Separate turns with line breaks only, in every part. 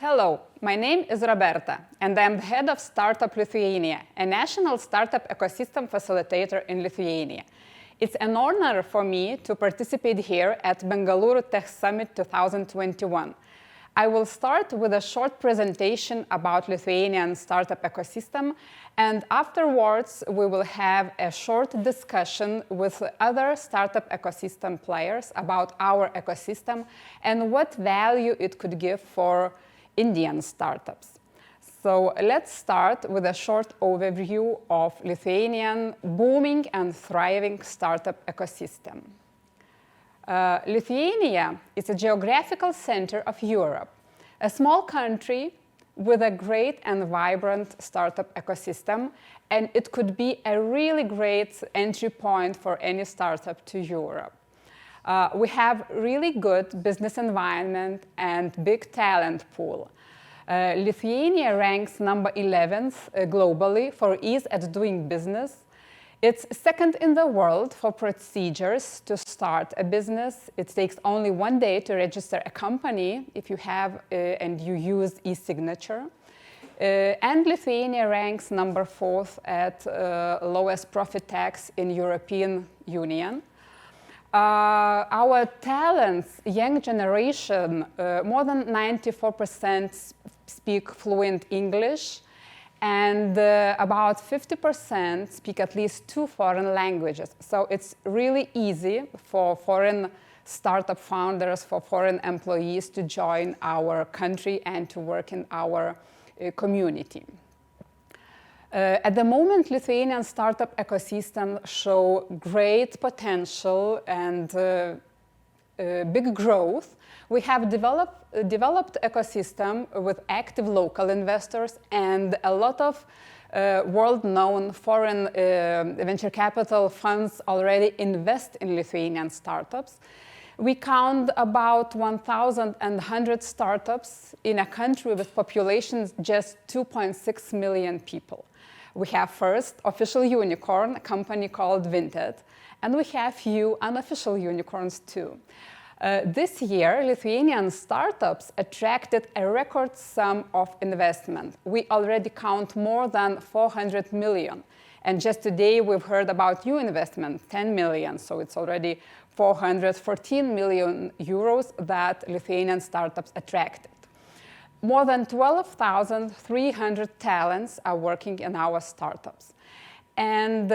Hello, my name is Roberta, and I'm the head of Startup Lithuania, a national startup ecosystem facilitator in Lithuania. It's an honor for me to participate here at Bengaluru Tech Summit 2021. I will start with a short presentation about Lithuanian startup ecosystem, and afterwards we will have a short discussion with other startup ecosystem players about our ecosystem and what value it could give for Indian startups. So let's start with a short overview of Lithuanian booming and thriving startup ecosystem. Lithuania is a geographical center of Europe, a small country with a great and vibrant startup ecosystem, and it could be a really great entry point for any startup to Europe. We have really good business environment and big talent pool. Lithuania ranks number 11th globally for ease at doing business. It's second in the world for procedures to start a business. It takes only 1 day to register a company if you have and you use e-signature. And Lithuania ranks number 4th at lowest profit tax in European Union. Our talents, young generation, more than 94% speak fluent English, and about 50% speak at least 2 foreign languages. So it's really easy for foreign startup founders, for foreign employees to join our country and to work in our community. At the moment, Lithuanian startup ecosystem show great potential and big growth. We have developed ecosystem with active local investors, and a lot of world-known foreign venture capital funds already invest in Lithuanian startups. We count about 1,100 startups in a country with population just 2.6 million people. We have first official unicorn, a company called Vinted, and we have few unofficial unicorns too. This year, Lithuanian startups attracted a record sum of investment. We already count more than 400 million. And just today, we've heard about new investment, 10 million. So it's already 414 million euros that Lithuanian startups attracted. More than 12,300 talents are working in our startups. And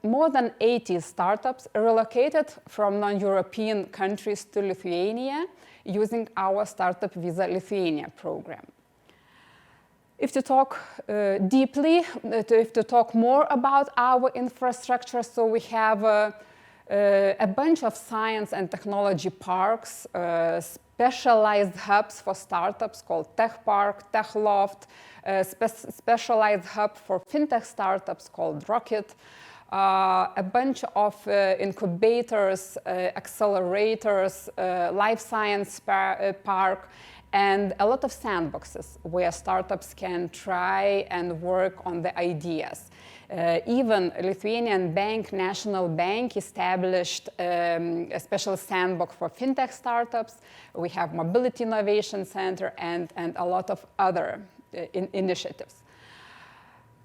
more than 80 startups relocated from non-European countries to Lithuania using our Startup Visa Lithuania program. If to talk deeply, if to talk more about our infrastructure, so we have a bunch of science and technology parks, specialized hubs for startups called Tech Park, Tech Loft, specialized hub for fintech startups called Rocket, a bunch of incubators, accelerators, life science park, and a lot of sandboxes where startups can try and work on the ideas. Even Lithuanian bank, National Bank, established a special sandbox for fintech startups. We have Mobility Innovation Center and a lot of other initiatives.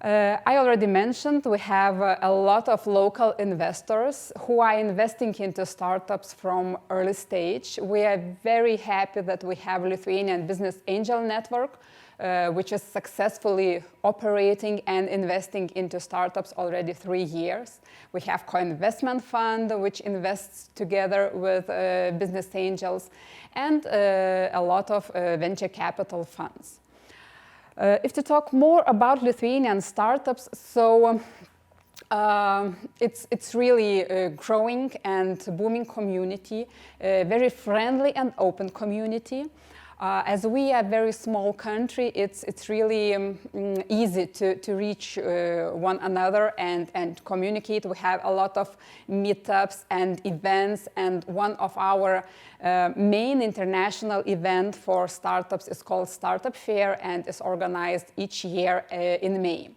I already mentioned we have a lot of local investors who are investing into startups from early stage. We are very happy that we have Lithuanian Business Angel Network, which is successfully operating and investing into startups already 3 years. We have Co-Investment Fund, which invests together with business angels, and a lot of venture capital funds. If to talk more about Lithuanian startups, so it's really a growing and booming community, a very friendly and open community. As we are a very small country, it's really easy to reach one another and communicate. We have a lot of meetups and events, and one of our main international event for startups is called Startup Fair and is organized each year in May.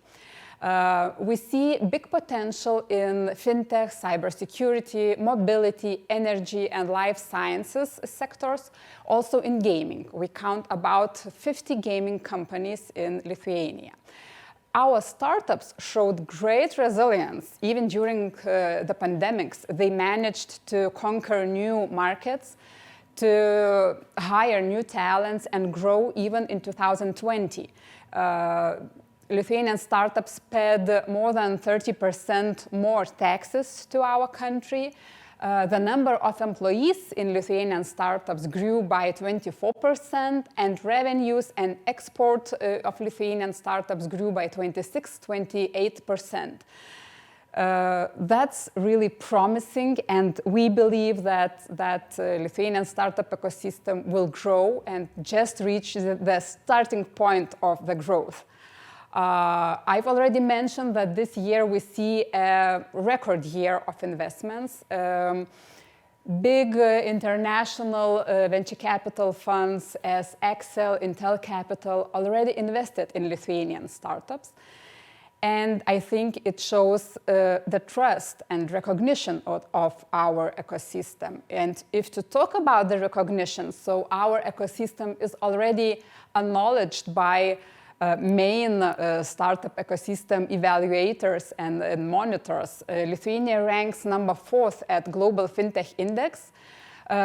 We see big potential in fintech, cybersecurity, mobility, energy, and life sciences sectors, also in gaming. We count about 50 gaming companies in Lithuania. Our startups showed great resilience. Even during the pandemics, they managed to conquer new markets, to hire new talents and grow even in 2020. Lithuanian startups paid more than 30% more taxes to our country. The number of employees in Lithuanian startups grew by 24%, and revenues and export of Lithuanian startups grew by 26-28%. That's really promising, and we believe that Lithuanian startup ecosystem will grow and just reach the starting point of the growth. I've already mentioned that this year we see a record year of investments. Big international venture capital funds as Excel, Intel Capital already invested in Lithuanian startups. And I think it shows the trust and recognition of our ecosystem. And if to talk about the recognition, so our ecosystem is already acknowledged by main startup ecosystem evaluators and monitors. Lithuania ranks number 4th at Global FinTech Index.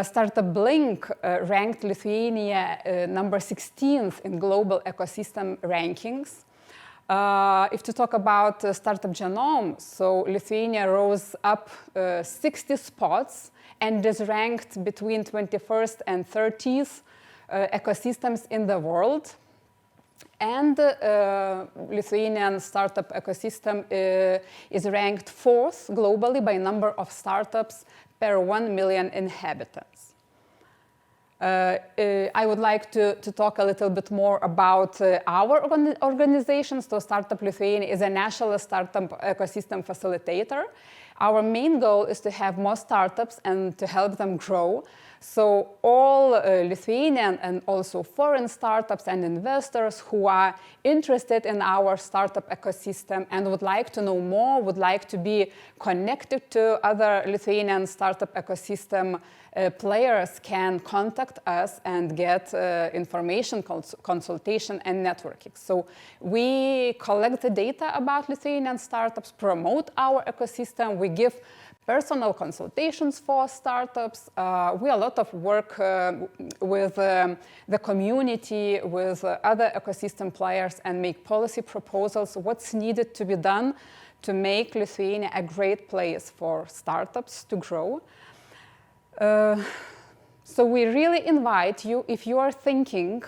Startup Blink ranked Lithuania number 16th in global ecosystem rankings. If to talk about Startup Genome, so Lithuania rose up 60 spots and is ranked between 21st and 30th ecosystems in the world. And Lithuanian startup ecosystem is ranked 4th globally by number of startups per 1 million inhabitants. I would like to talk a little bit more about our organization. So Startup Lithuania is a national startup ecosystem facilitator. Our main goal is to have more startups and to help them grow. So all Lithuanian and also foreign startups and investors who are interested in our startup ecosystem and would like to know more, would like to be connected to other Lithuanian startup ecosystem players can contact us and get information, consultation, and networking. So we collect the data about Lithuanian startups, promote our ecosystem, we give personal consultations for startups. We a lot of work with the community, with other ecosystem players, and make policy proposals, what's needed to be done to make Lithuania a great place for startups to grow. So we really invite you, if you are thinking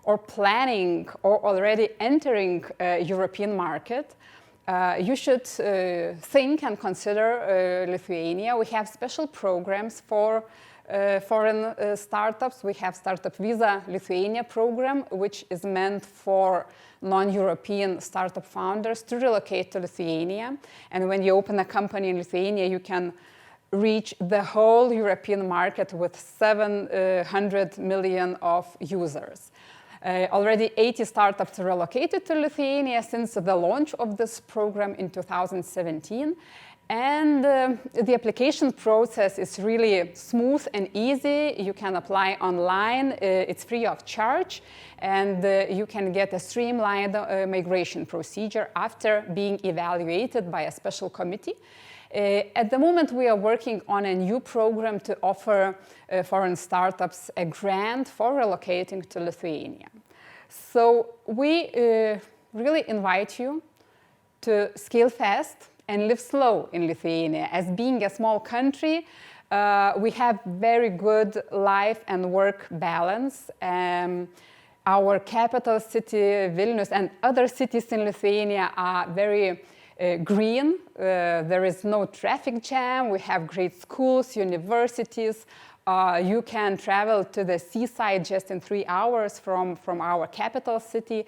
or planning or already entering a European market, you should think and consider Lithuania. We have special programs for foreign startups. We have Startup Visa Lithuania program, which is meant for non-European startup founders to relocate to Lithuania. And when you open a company in Lithuania, you can reach the whole European market with 700 million of users. Already 80 startups relocated to Lithuania since the launch of this program in 2017. And the application process is really smooth and easy. You can apply online. It's free of charge. And you can get a streamlined migration procedure after being evaluated by a special committee. At the moment, we are working on a new program to offer foreign startups a grant for relocating to Lithuania. So we really invite you to scale fast and live slow in Lithuania. As being a small country, we have very good life and work balance. Our capital city, Vilnius, and other cities in Lithuania are very green. There is no traffic jam. We have great schools, universities. You can travel to the seaside just in 3 hours from our capital city.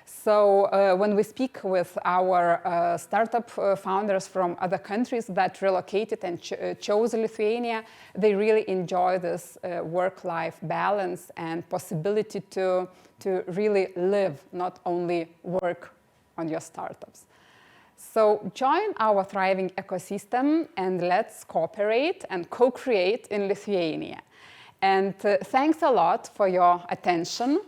So when we speak with our startup founders from other countries that relocated and chose Lithuania, they really enjoy this work-life balance and possibility to really live, not only work on your startups. So join our thriving ecosystem and let's cooperate and co-create in Lithuania. And thanks a lot for your attention.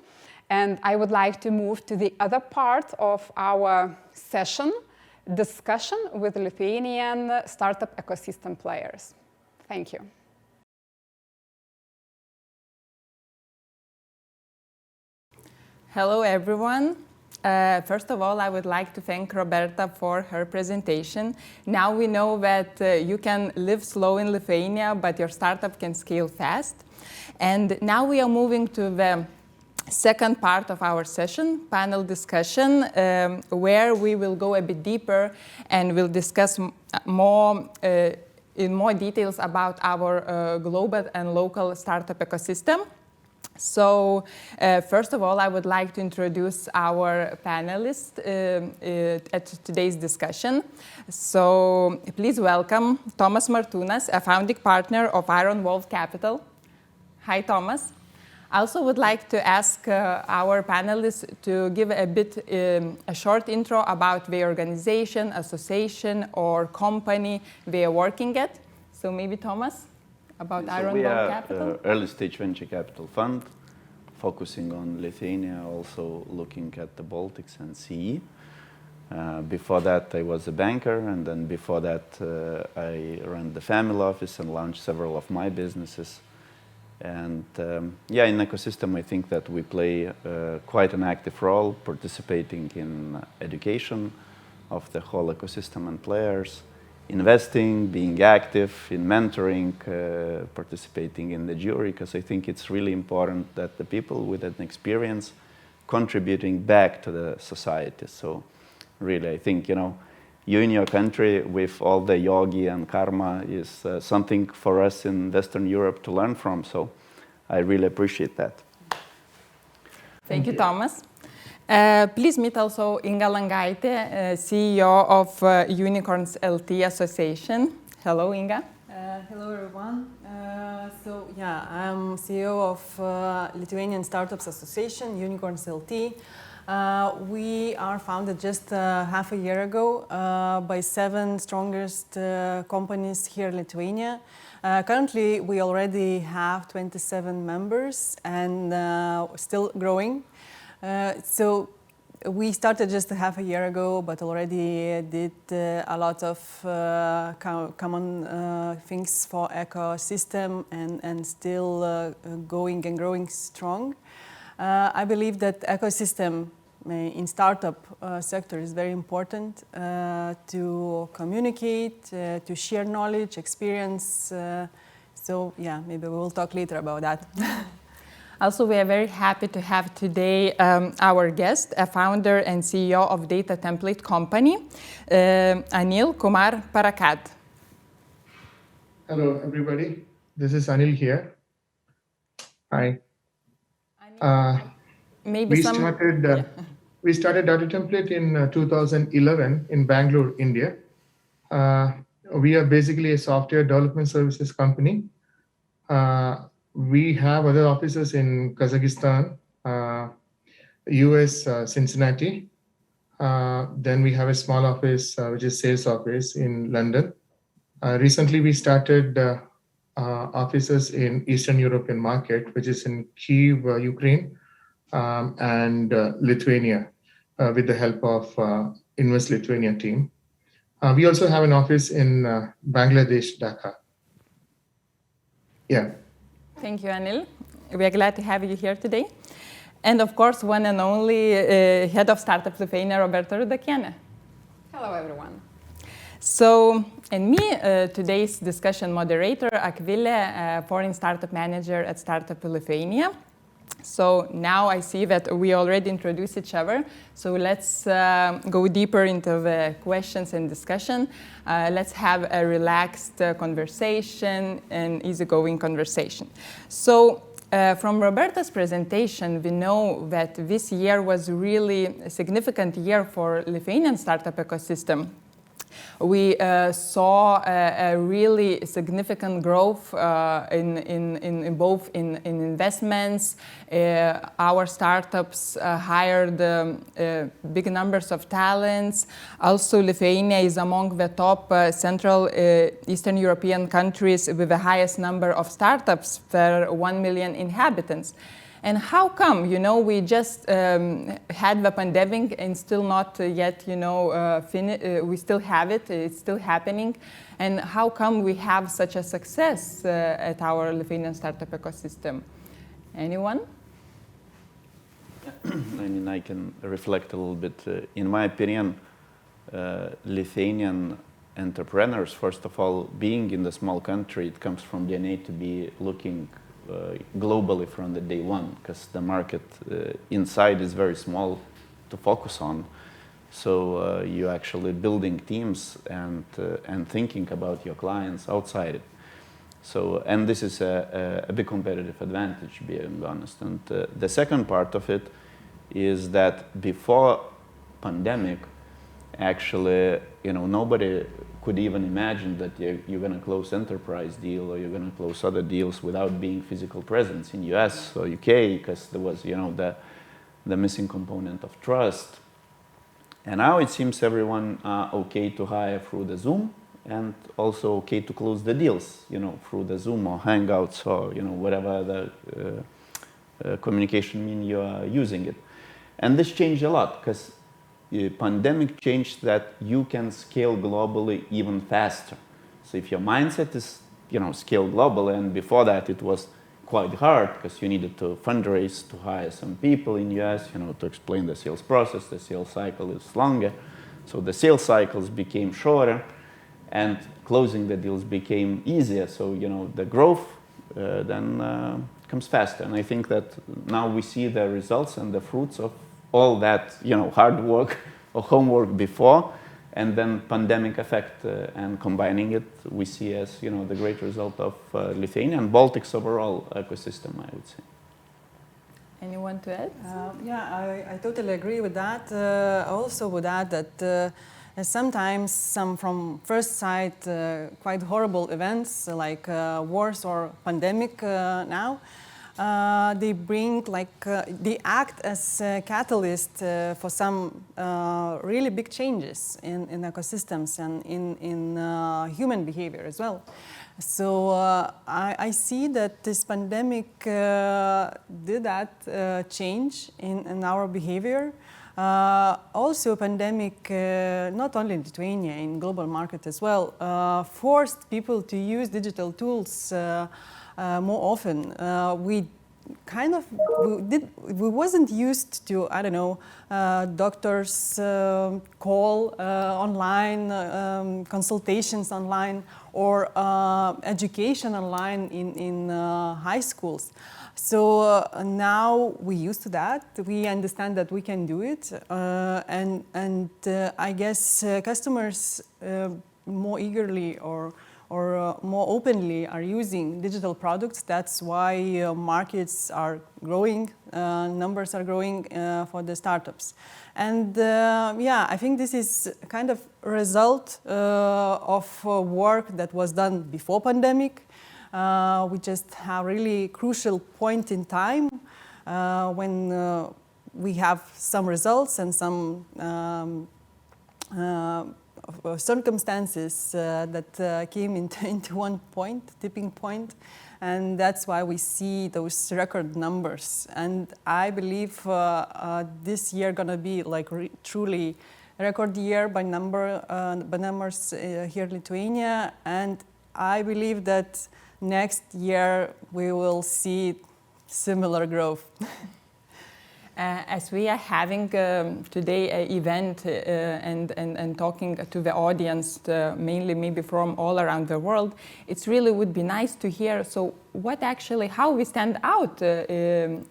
And I would like to move to the other part of our session, discussion with Lithuanian startup ecosystem players. Thank you.
Hello, everyone. First of all, I would like to thank Roberta for her presentation. Now we know that you can live slow in Lithuania, but your startup can scale fast. And now we are moving to the second part of our session, panel discussion, where we will go a bit deeper and we'll discuss more in more details about our global and local startup ecosystem. So first of all, I would like to introduce our panelists at today's discussion. So please welcome Tomas Martūnas, a founding partner of Iron Wolf Capital. Hi, Thomas. I also would like to ask our panelists to give a bit a short intro about the organization, association, or company they are working at. So maybe Thomas, about Iron Wolf Capital.
We are early stage venture capital fund, focusing on Lithuania, also looking at the Baltics and CE. Before that, I was a banker, and then before that, I ran the family office and launched several of my businesses. And yeah, in ecosystem, I think that we play quite an active role, participating in education of the whole ecosystem and players, investing, being active in mentoring, participating in the jury, because I think it's really important that the people with an experience contributing back to the society. So really, I think, you in your country with all the yogi and karma is something for us in Western Europe to learn from. So I really appreciate that.
Thank you, Thomas. Please meet also Inga Langaitė, CEO of Unicorns LT Association. Hello, Inga.
Hello, everyone. I'm CEO of Lithuanian Startups Association, Unicorns LT. We are founded just half a year ago by 7 strongest companies here in Lithuania. Currently, we already have 27 members and still growing. So we started just half a year ago, but already did a lot of common things for ecosystem and still going and growing strong. I believe that ecosystem in startup sector is very important to communicate, to share knowledge, experience. So yeah, maybe we will talk later about that.
Also, we are very happy to have today our guest, a founder and CEO of data template company, Anil Kumar Parakat.
Hello, everybody. This is Anil here. Hi. We started Data Template in 2011 in Bangalore, India. We are basically a software development services company. We have other offices in Kazakhstan, US, Cincinnati. Then we have a small office, which is sales office in London. Recently, we started offices in Eastern European market, which is in Kyiv, Ukraine, and Lithuania, with the help of Invest Lithuania team. We also have an office in Bangladesh, Dhaka. Yeah.
Thank you, Anil. We are glad to have you here today. And of course, one and only head of Startup Lithuania, Roberta Rudakienė.
Hello, everyone.
So, and me, today's discussion moderator, Akvilė, foreign startup manager at Startup Lithuania. So now I see that we already introduced each other. So let's go deeper into the questions and discussion. Let's have a relaxed conversation and easygoing conversation. So from Roberta's presentation, we know that this year was really a significant year for Lithuanian startup ecosystem. We saw a really significant growth in both in investments. Our startups hired big numbers of talents. Also, Lithuania is among the top Central Eastern European countries with the highest number of startups per 1 million inhabitants. And how come, we just had the pandemic and still not yet, we still have it, it's still happening. And how come we have such a success at our Lithuanian startup ecosystem? Anyone?
I can reflect a little bit. In my opinion, Lithuanian entrepreneurs, first of all, being in the small country, it comes from DNA to be looking globally from the day one, because the market inside is very small to focus on. So you're actually building teams and thinking about your clients outside it. So, and this is a big competitive advantage, being honest. And the second part of it is that before pandemic, actually, nobody could even imagine that you're going to close enterprise deal or you're going to close other deals without being physical presence in US or UK, because there was, the missing component of trust. And now it seems everyone okay to hire through the Zoom, and also okay to close the deals, through the Zoom or Hangouts or, whatever the communication mean you are using it. And this changed a lot, because the pandemic changed that you can scale globally even faster. So if your mindset is, scale globally, and before that it was quite hard because you needed to fundraise to hire some people in US, to explain the sales process, the sales cycle is longer. So the sales cycles became shorter and closing the deals became easier. So, the growth then comes faster. And I think that now we see the results and the fruits of all that, hard work or homework before, and then pandemic effect, and combining it, we see as, the great result of Lithuania and Baltics overall ecosystem, I would say.
Anyone to add?
I totally agree with that. Also would add that sometimes some, from first sight, quite horrible events like wars or pandemic now, they bring they act as a catalyst for some really big changes in ecosystems and in human behavior as well. So I see that this pandemic did that change in our behavior. Also, pandemic, not only in Lithuania, in global market as well, forced people to use digital tools more often. We wasn't used to, doctors call online, consultations online, or education online in high schools. So now we're used to that. We understand that we can do it, and I guess customers more eagerly or more openly are using digital products. That's why markets are growing, numbers are growing for the startups. And I think this is kind of a result of work that was done before pandemic. We just have really crucial point in time when we have some results and some circumstances that came into one point, tipping point, and that's why we see those record numbers. And I believe this year gonna be truly record year by numbers here in Lithuania, and I believe that next year we will see similar growth.
As we are having today an event and talking to the audience, mainly maybe from all around the world, it really would be nice to hear, so how we stand out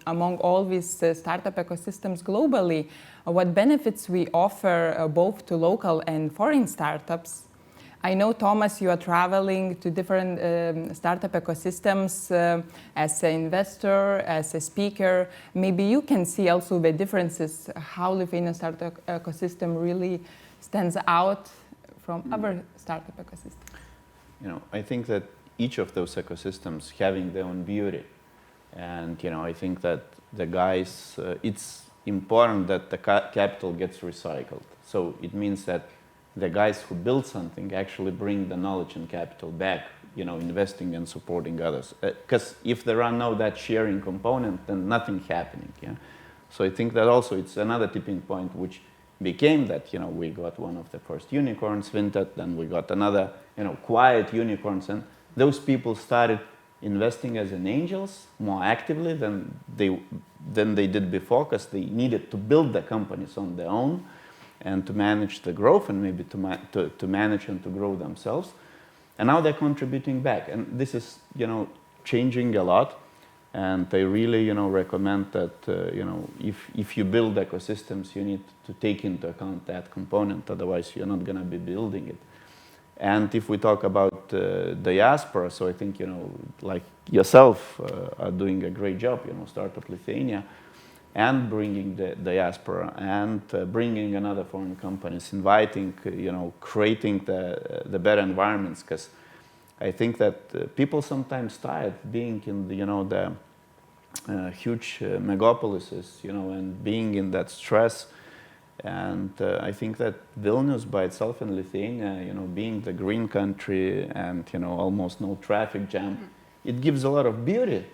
among all these startup ecosystems globally, what benefits we offer both to local and foreign startups. I know, Thomas, you are traveling to different startup ecosystems as an investor, as a speaker. Maybe you can see also the differences, how Lithuanian startup ecosystem really stands out from our startup ecosystem?
I think that each of those ecosystems having their own beauty. And, I think that the guys, it's important that the capital gets recycled. So it means that the guys who build something actually bring the knowledge and capital back, investing and supporting others. Because if there are no that sharing component, then nothing happening. Yeah. So I think that also it's another tipping point which became that, we got one of the first unicorns, Vinted, then we got another, quiet unicorns, and those people started investing as an angels more actively than they did before, because they needed to build the companies on their own and to manage the growth and maybe to manage and to grow themselves. And now they're contributing back, and this is changing a lot. And I really recommend that if you build ecosystems, you need to take into account that component, otherwise you're not going to be building it. And if we talk about diaspora, so I think like yourself are doing a great job, Startup Lithuania, and bringing the diaspora and bringing another foreign companies, inviting, creating the better environments, because I think that people sometimes tired being in the huge megapolises, and being in that stress. And I think that Vilnius by itself in Lithuania, being the green country and almost no traffic jam, it gives a lot of beauty.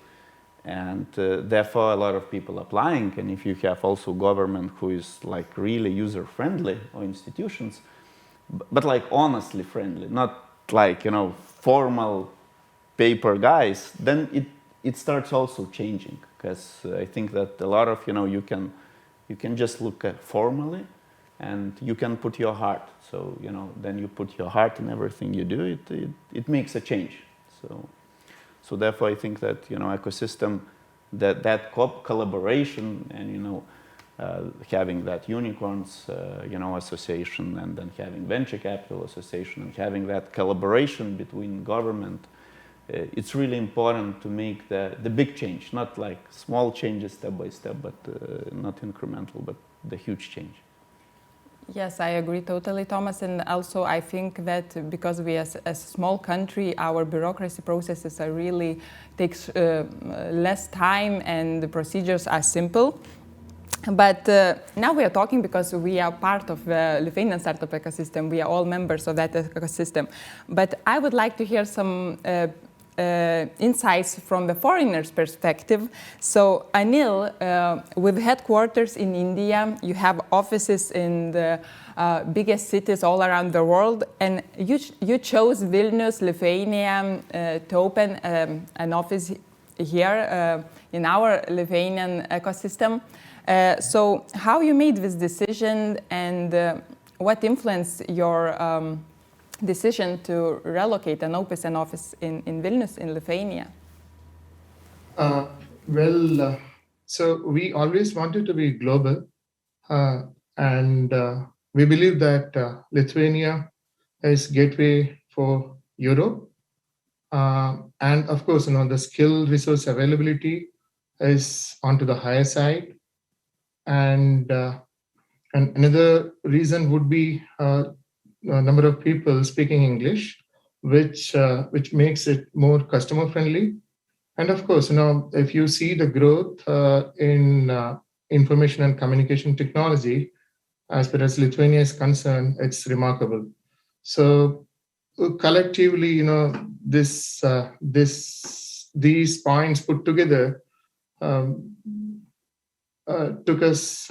And therefore a lot of people applying. And if you have also government who is like really user friendly, or institutions, but like honestly friendly, not like formal paper guys, then it starts also changing. Because I think that a lot of you can just look at formally, and you can put your heart. So then you put your heart in everything you do, it makes a change. So therefore, I think that ecosystem, that collaboration, and having that unicorns association, and then having venture capital association, and having that collaboration between government, it's really important to make the big change, not like small changes step by step, but not incremental, but the huge change.
Yes, I agree totally, Thomas. And also I think that because we as a small country, our bureaucracy processes are really takes less time, and the procedures are simple. But now we are talking because we are part of the Lithuanian startup ecosystem. We are all members of that ecosystem. But I would like to hear some insights from the foreigner's perspective. So Anil, with headquarters in India, you have offices in the biggest cities all around the world, and you chose Vilnius, Lithuania, to open an office here in our Lithuanian ecosystem. So how you made this decision, and what influenced your decision to relocate and open an office in Vilnius in Lithuania?
So we always wanted to be global, and we believe that Lithuania is gateway for Europe, and of course, the skill resource availability is onto the higher side, and another reason would be a number of people speaking English, which makes it more customer friendly. And of course, if you see the growth in information and communication technology, as far as Lithuania is concerned, it's remarkable. So collectively, these points put together took us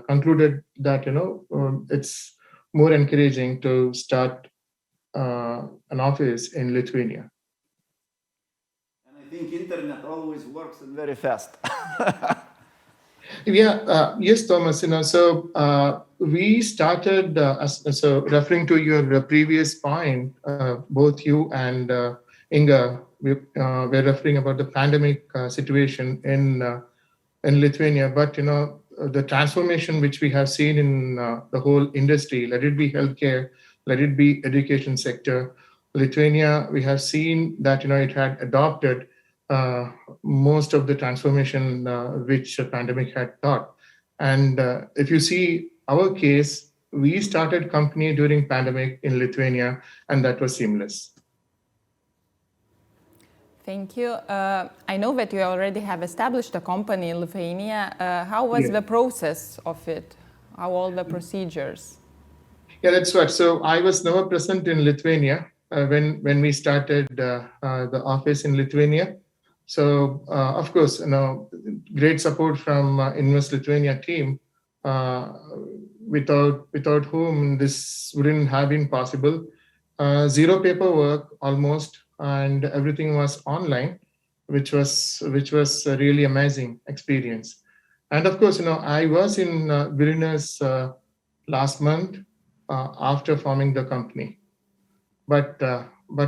concluded that it's more encouraging to start an office in Lithuania.
And I think internet always works and very fast.
Yes, Thomas. So we started. So referring to your previous point, both you and Inga were referring about the pandemic situation in Lithuania. But the transformation which we have seen in the whole industry, let it be healthcare, let it be education sector, Lithuania, we have seen that it had adopted most of the transformation which the pandemic had taught. And if you see our case, we started company during pandemic in Lithuania, and that was seamless.
Thank you. I know that you already have established a company in Lithuania. How was the process of it? How all the procedures?
Yeah, that's right. So I was never present in Lithuania when we started the office in Lithuania. So of course, great support from Invest Lithuania team, without whom this wouldn't have been possible. Zero paperwork almost, and everything was online, which was a really amazing experience. And of course, I was in Vilnius last month after forming the company, but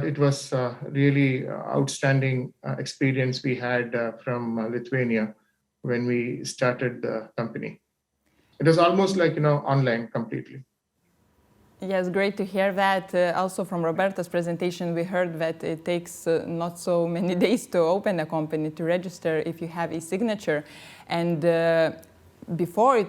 it was really outstanding experience we had from Lithuania when we started the company. It was almost like online completely.
Yes, great to hear that. Also from Roberta's presentation, we heard that it takes not so many days to open a company, to register if you have a signature. And before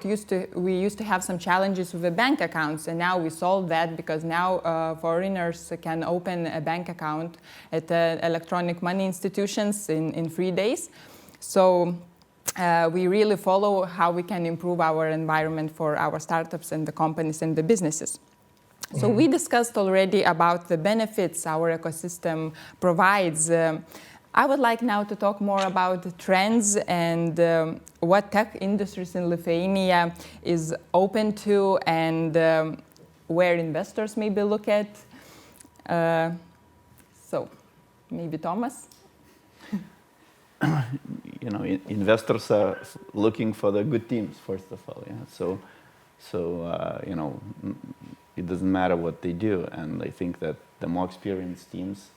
we used to have some challenges with the bank accounts, and now we solved that because now foreigners can open a bank account at electronic money institutions in 3 days. So we really follow how we can improve our environment for our startups and the companies and the businesses. So we discussed already about the benefits our ecosystem provides. I would like now to talk more about the trends and what tech industries in Lithuania is open to and where investors maybe look at. So maybe Thomas?
Investors are looking for the good teams, first of all. Yeah? It doesn't matter what they do, and I think that the more experienced teams,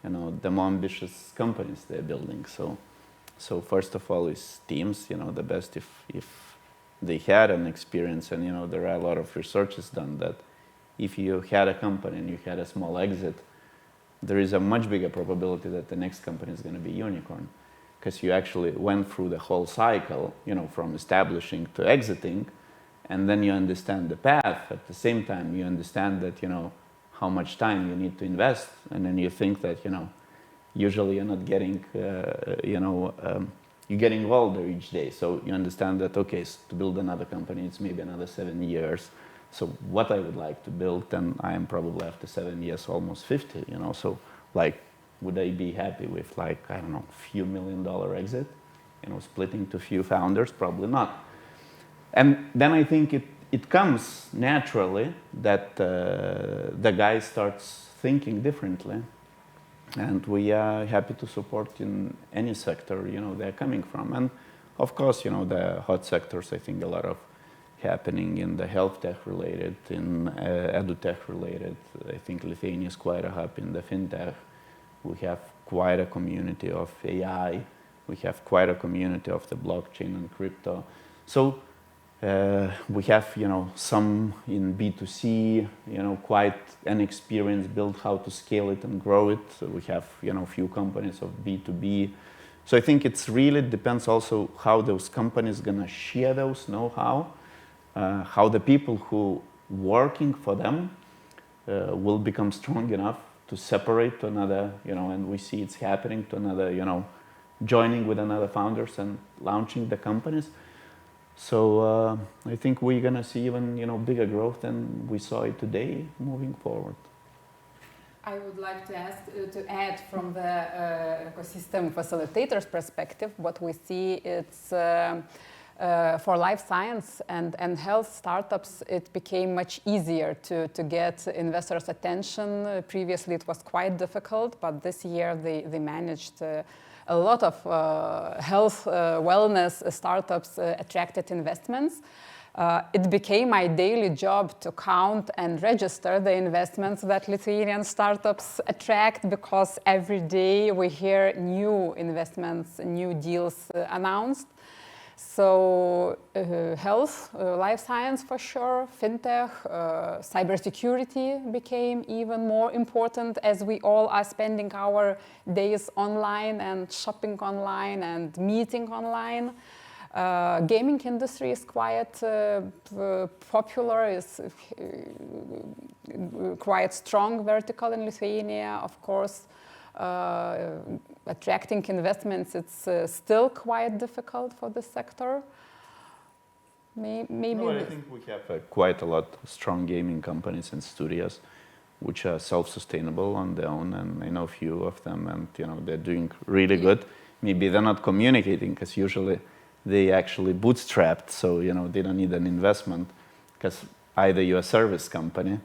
the more ambitious companies they're building. So first of all is teams. The best if they had an experience, and there are a lot of researches done that if you had a company and you had a small exit, there is a much bigger probability that the next company is going to be unicorn, because you actually went through the whole cycle, from establishing to exiting. And then you understand the path. At the same time, you understand that, how much time you need to invest. And then you think that, usually you're not getting, you're getting older each day. So you understand that, okay, so to build another company, it's maybe another 7 years. So what I would like to build, and I am probably after 7 years, almost 50, So would I be happy with few $1 million exit, splitting to few founders? Probably not. And then I think it comes naturally that the guy starts thinking differently. And we are happy to support in any sector, they're coming from. And of course, the hot sectors, I think a lot of happening in the health tech related, in edutech related. I think Lithuania is quite a hub in the fintech. We have quite a community of AI. We have quite a community of the blockchain and crypto. So we have, some in B2C, quite an experience built how to scale it and grow it. So we have, few companies of B2B. So I think it's really depends also how those companies gonna share those know-how, how the people who working for them will become strong enough to separate to another, and we see it's happening to another, joining with another founders and launching the companies. So I think we're gonna see even bigger growth than we saw it today moving forward.
I would like to add from the ecosystem facilitators perspective, what we see it's for life science and health startups, it became much easier to get investors' attention. Previously it was quite difficult, but this year they managed a lot of health, wellness startups attracted investments. It became my daily job to count and register the investments that Lithuanian startups attract, because every day we hear new investments, new deals announced. So health, life science for sure, fintech, cybersecurity became even more important as we all are spending our days online and shopping online and meeting online. Gaming industry is quite popular, is quite strong vertical in Lithuania, of course. Attracting investments, it's still quite difficult for this sector. Maybe.
No, I think we have quite a lot of strong gaming companies and studios which are self-sustainable on their own, and I know a few of them, and they're doing really good. Maybe they're not communicating because usually they actually bootstrapped, so they don't need an investment, because either you're a service company,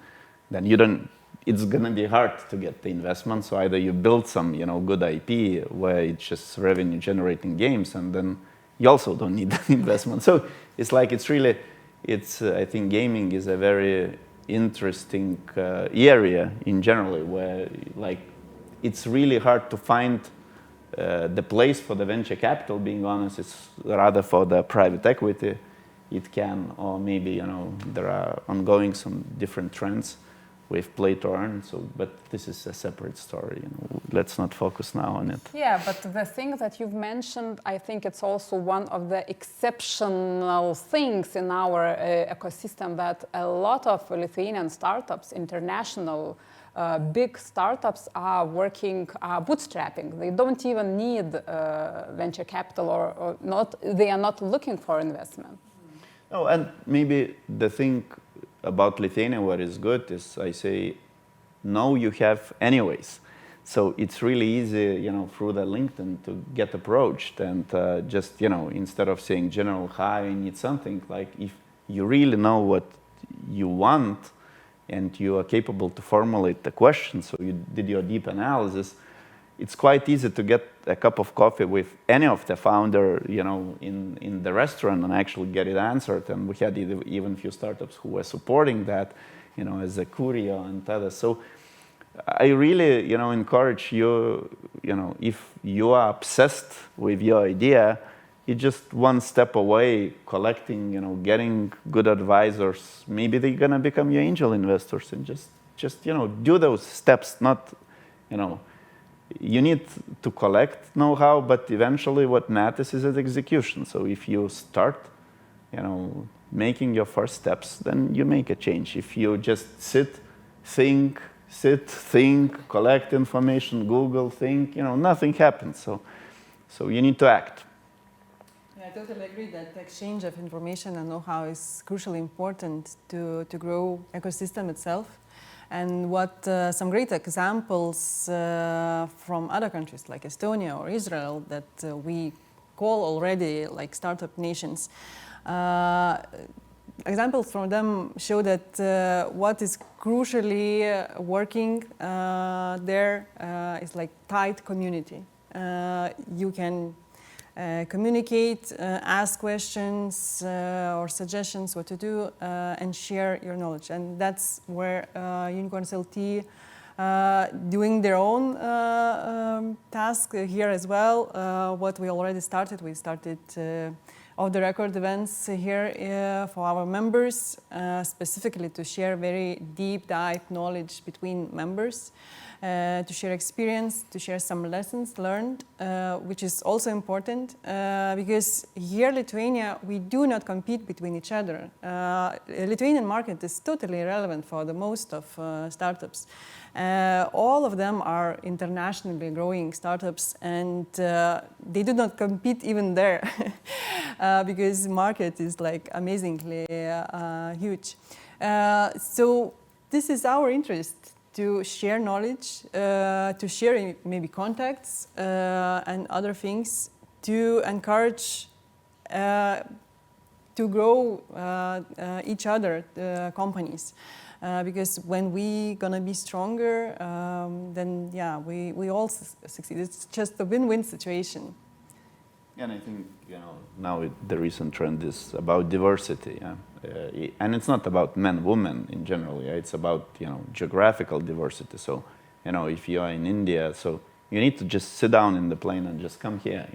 then you don't. It's gonna be hard to get the investment. So either you build some good IP where it's just revenue generating games, and then you also don't need the investment. So it's like I think gaming is a very interesting area in general, where it's really hard to find the place for the venture capital. Being honest, it's rather for the private equity. It can, or maybe there are ongoing some different trends with play to earn. But this is a separate story. Let's not focus now on it.
Yeah, but the thing that you've mentioned, I think it's also one of the exceptional things in our ecosystem, that a lot of Lithuanian startups, international big startups, are bootstrapping. They don't even need venture capital or not. They are not looking for investment.
Oh, and maybe the thing about Lithuania, what is good is, I say, no, you have anyways. So it's really easy, through the LinkedIn to get approached, and just, instead of saying general, hi, I need something, like if you really know what you want and you are capable to formulate the question, so you did your deep analysis, it's quite easy to get a cup of coffee with any of the founder, in the restaurant, and actually get it answered. And we had even a few startups who were supporting that, as a courier and others. So I really, encourage you, if you are obsessed with your idea, you're just one step away, collecting, getting good advisors. Maybe they're gonna become your angel investors, and just do those steps. Not, you need to collect know-how, but eventually what matters is the execution. So if you start, making your first steps, then you make a change. If you just sit, think, collect information, Google, think, nothing happens. So you need to act.
Yeah, I totally agree that the exchange of information and know-how is crucially important to grow ecosystem itself. And what some great examples from other countries like Estonia or Israel that we call already like startup nations. Examples from them show that what is crucially working there is like tight community. You can communicate, ask questions or suggestions what to do, and share your knowledge. And that's where Unicorns LT doing their own task here as well. What we already started, we started off-the-record events here for our members, specifically to share very deep dive knowledge between members. To share experience, to share some lessons learned, which is also important because here in Lithuania, we do not compete between each other. Lithuanian market is totally irrelevant for the most of startups. All of them are internationally growing startups, and they do not compete even there because the market is like amazingly huge. So this is our interest, to share knowledge, to share maybe contacts and other things, to encourage to grow each other companies. Because when we gonna be stronger, then yeah, we all succeed. It's just a win-win situation.
And I think now the recent trend is about diversity, and it's not about men, women in general. Yeah? It's about geographical diversity. So if you are in India, so you need to just sit down in the plane and just come here.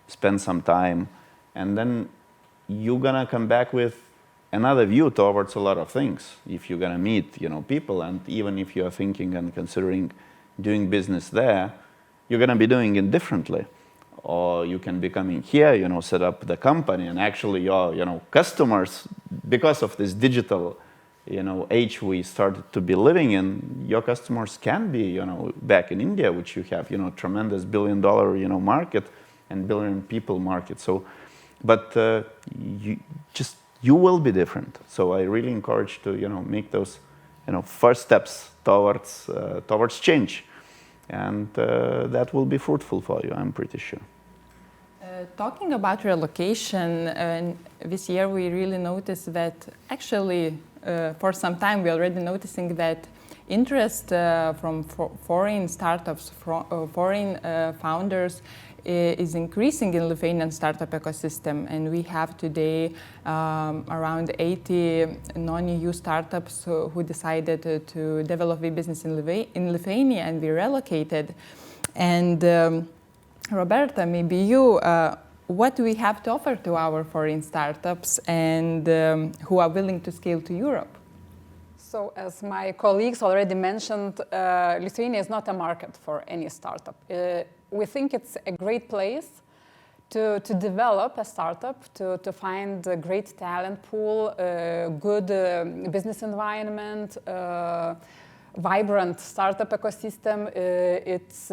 Spend some time, and then you're gonna come back with another view towards a lot of things. If you're gonna meet people, and even if you are thinking and considering doing business there, you're gonna be doing it differently. or you can be coming here, set up the company, and actually your, customers, because of this digital, age we started to be living in, your customers can be, back in India, which you have, tremendous billion-dollar, market and billion people market. So, but you will be different. So I really encourage to, make those, first steps towards change, and that will be fruitful for you, I'm pretty sure.
Talking about relocation, this year we really noticed that actually for some time we're already noticing that interest from foreign startups, foreign founders is increasing in Lithuanian startup ecosystem, and we have today around 80 non-EU startups who decided to develop their business in Lithuania, and we relocated. And Roberta, maybe you, what do we have to offer to our foreign startups and who are willing to scale to Europe?
So, as my colleagues already mentioned, Lithuania is not a market for any startup. We think it's a great place to develop a startup, to find a great talent pool, good business environment, vibrant startup ecosystem. It's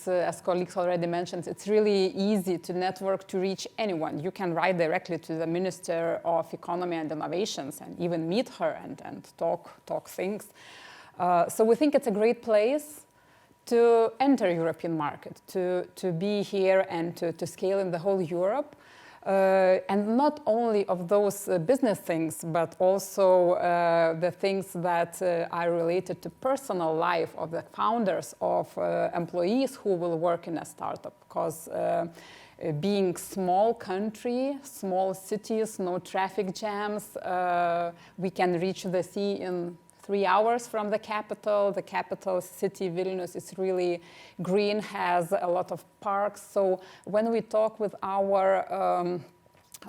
as colleagues already mentioned, it's really easy to network, to reach anyone. You can write directly to the Minister of Economy and Innovations and even meet her and talk things. So we think it's a great place to enter European market, to be here and to scale in the whole Europe. And not only of those business things, but also the things that are related to personal life of the founders, of employees who will work in a startup. Because being small country, small cities, no traffic jams, we can reach the sea in 3 hours from the capital. The capital city, Vilnius, is really green, has a lot of parks. So when we talk with our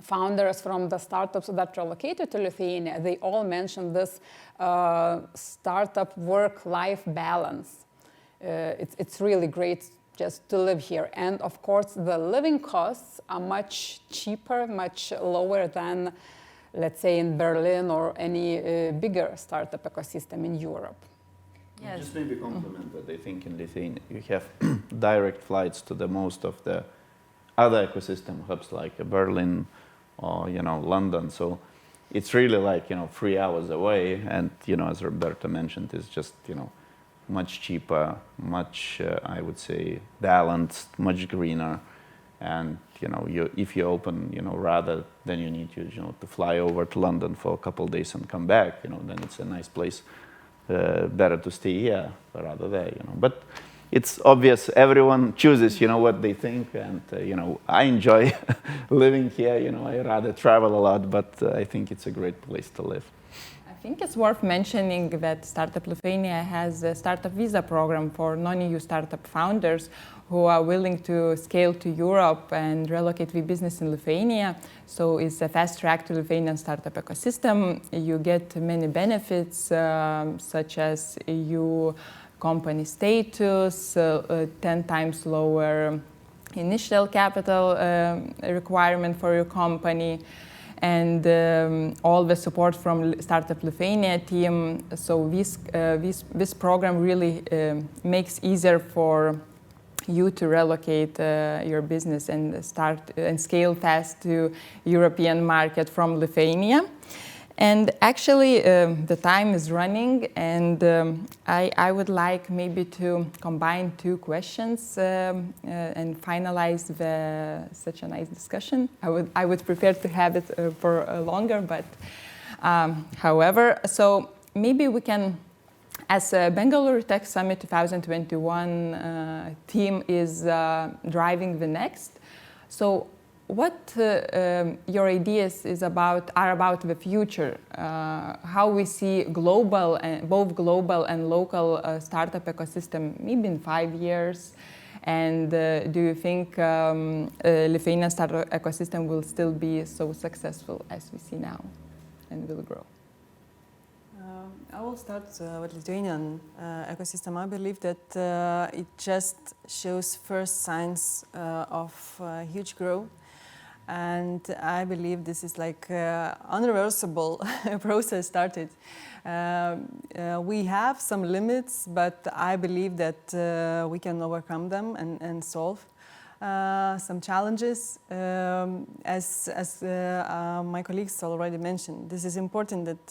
founders from the startups that are located to Lithuania, they all mention this startup work-life balance. It's really great just to live here. And of course, the living costs are much cheaper, much lower than, let's say, in Berlin or any bigger startup ecosystem in Europe.
Yes. Just maybe complement that I think in Lithuania you have direct flights to the most of the other ecosystem hubs like Berlin or London. So it's really like 3 hours away, and as Roberta mentioned, it's just much cheaper, much I would say balanced, much greener. And if you open, rather than you need to fly over to London for a couple of days and come back, then it's a nice place. Better to stay here rather there, But it's obvious everyone chooses, what they think, and I enjoy living here. I rather travel a lot, but I think it's a great place to live.
I think it's worth mentioning that Startup Lithuania has a startup visa program for non-EU startup founders who are willing to scale to Europe and relocate their business in Lithuania. So it's a fast track to Lithuanian startup ecosystem. You get many benefits such as EU company status, 10 times lower initial capital requirement for your company, and all the support from Startup Lithuania team. So this program really makes easier for you to relocate your business and start and scale fast to European market from Lithuania. And actually, the time is running, and I would like maybe to combine 2 questions and finalize such a nice discussion. I would prefer to have it for longer, but however, so maybe we can, as Bengaluru Tech Summit 2021 team is driving the next. So what your ideas are about the future, how we see both global and local startup ecosystem maybe in 5 years, and do you think Lithuanian startup ecosystem will still be so successful as we see now and will grow?
I will start with Lithuanian ecosystem. I believe that it just shows first signs of huge growth, and I believe this is like unreversible process started. We have some limits, but I believe that we can overcome them and solve some challenges. As my colleagues already mentioned, this is important that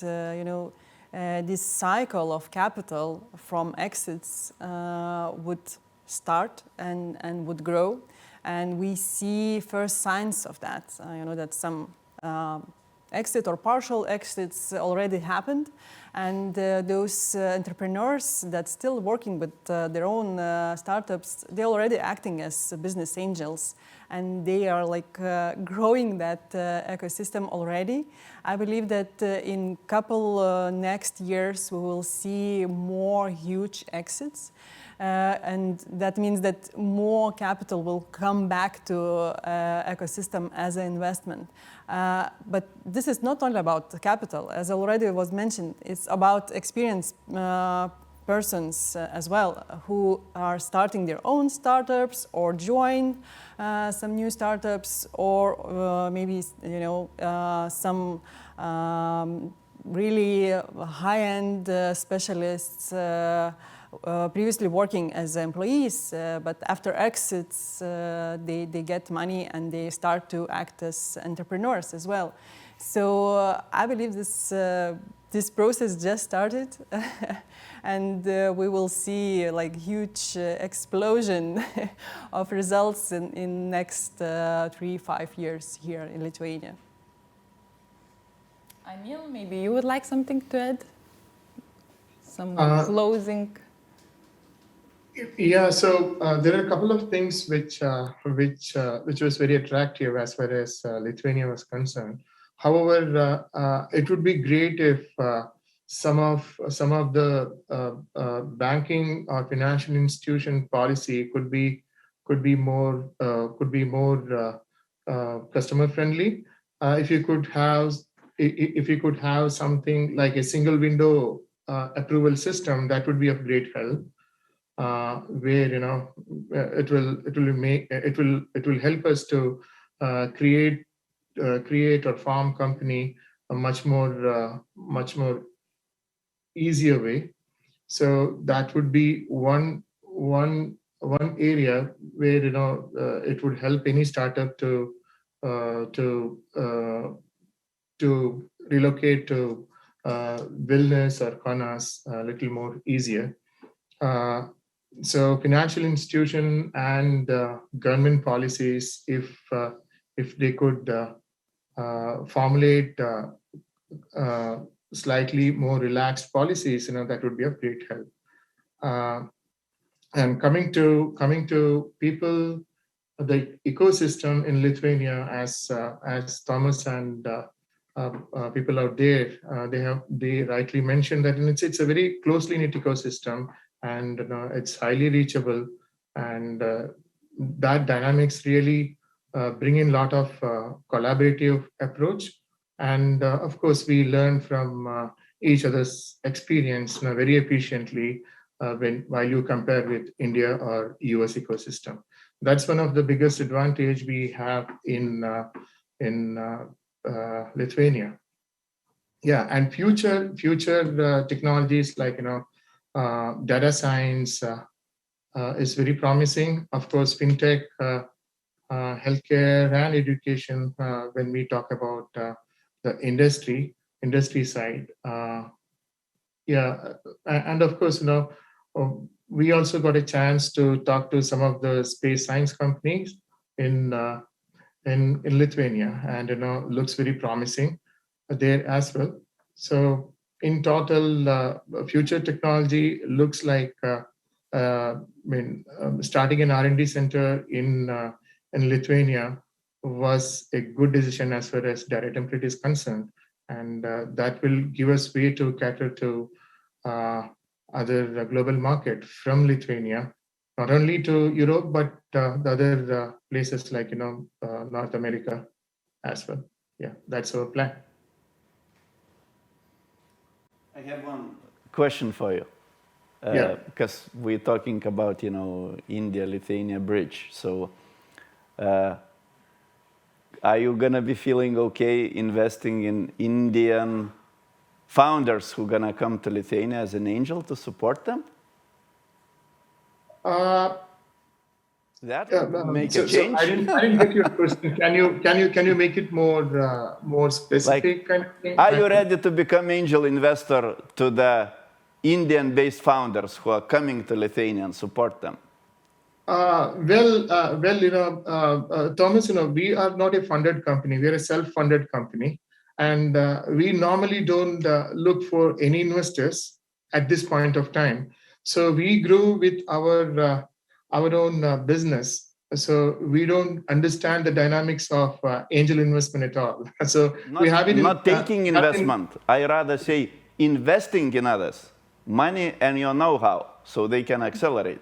this cycle of capital from exits would start and would grow, and we see first signs of that. That some exit or partial exits already happened, and those entrepreneurs that still working with their own startups, they're already acting as business angels, and they are like growing that ecosystem already. I believe that in couple next years we will see more huge exits. And that means that more capital will come back to ecosystem as an investment. But this is not only about the capital, as already was mentioned. It's about experienced persons as well, who are starting their own startups or join some new startups, or maybe some really high-end specialists. Previously working as employees, but after exits, they get money and they start to act as entrepreneurs as well. So I believe this process just started, and we will see like huge explosion of results in next 3-5 years here in Lithuania.
Emil, maybe you would like something to add? Some closing.
Yeah, so there are a couple of things which was very attractive as far as Lithuania was concerned. However, it would be great if some of the banking or financial institution policy could be more customer friendly. If you could have something like a single window approval system, that would be of great help. Where it will help us to create or form company a much more easier way. So that would be one area where it would help any startup to relocate to Vilnius or Kaunas a little more easier. So financial institution and government policies, if they could formulate slightly more relaxed policies, that would be of great help. And coming to people, the ecosystem in Lithuania, as Thomas and people out there, they rightly mentioned that it's a very closely knit ecosystem, and it's highly reachable, and that dynamics really bring in a lot of collaborative approach, and of course we learn from each other's experience very efficiently while you compare with India or US ecosystem. That's one of the biggest advantage we have in Lithuania. Yeah, and future technologies like data science is very promising. Of course, fintech, healthcare, and education. When we talk about the industry side, yeah, and of course, we also got a chance to talk to some of the space science companies in Lithuania, and looks very promising there as well. So in total, future technology looks like starting an R&D center in Lithuania was a good decision as far as data template is concerned, and that will give us way to cater to other global market from Lithuania, not only to Europe, but the other places like North America as well. Yeah, that's our plan.
I have one question for you.
Yeah.
Because we're talking about, India-Lithuania bridge. So are you going to be feeling okay investing in Indian founders who are going to come to Lithuania as an angel to support them? That would make a change.
I didn't get your question. Can you make it more specific kind of thing?
Are you ready to become angel investor to the Indian-based founders who are coming to Lithuania and support them?
Thomas, we are not a funded company. We are a self-funded company, and we normally don't look for any investors at this point of time. So we grew with our own business. So we don't understand the dynamics of angel investment at all. So we have it
not taking investment. I rather say investing in others, money and your know-how, so they can accelerate.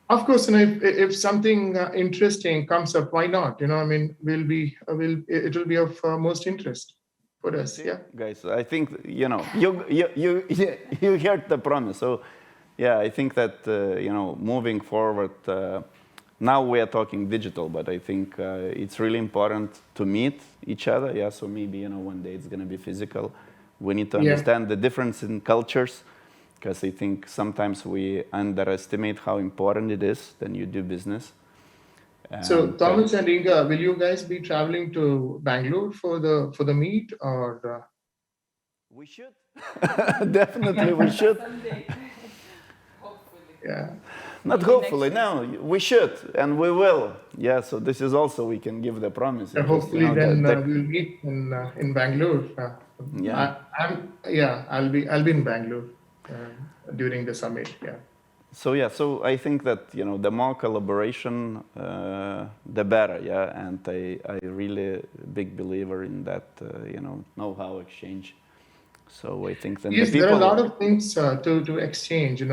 Of course, if something interesting comes up, why not? It will be of most interest for us. Yeah,
guys, I think you heard the promise. So, yeah, I think that moving forward, now we are talking digital, but I think it's really important to meet each other. Yeah, so maybe one day it's going to be physical. We need to understand the difference in cultures, because I think sometimes we underestimate how important it is when you do business.
So Thomas and Inga, will you guys be traveling to Bangalore for the meet, or?
We should. Definitely, we should.
Someday. Hopefully.
Yeah.
Not hopefully, no. We should, and we will. Yeah. So this is also we can give the promise.
Hopefully, then we'll meet in Bangalore. I'll be in Bangalore during the summit. Yeah.
So I think that the more collaboration, the better. Yeah, and I really big believer in that. Know-how exchange. So I think that
there are a lot of things to exchange. As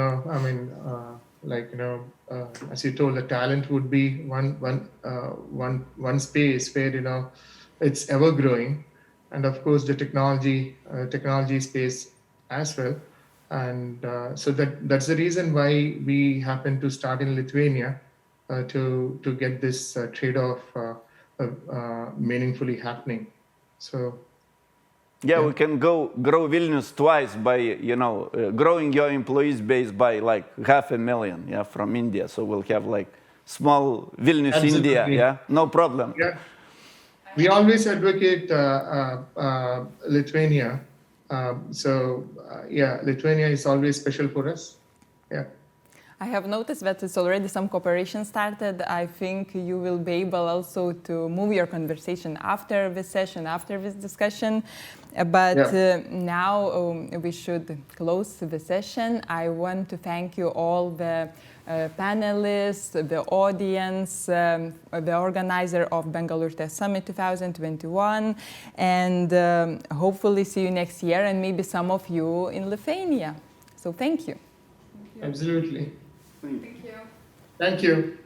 you told, the talent would be one space where it's ever growing, and of course the technology space as well. And so that's the reason why we happen to start in Lithuania to get this trade-off meaningfully happening. So.
Yeah, we can grow Vilnius twice by, growing your employees base by like 500,000, yeah, from India. So we'll have like small Vilnius,
Absolutely.
India, yeah, no problem.
Yeah, we always advocate Lithuania. Lithuania is always special for us. Yeah.
I have noticed that it's already some cooperation started. I think you will be able also to move your conversation after this session, after this discussion. But now we should close the session. I want to thank you all, the panelists, the audience, the organizer of Bengaluru Tech Summit 2021, and hopefully see you next year, and maybe some of you in Lithuania. So thank you.
Absolutely.
Thank you.
Thank you.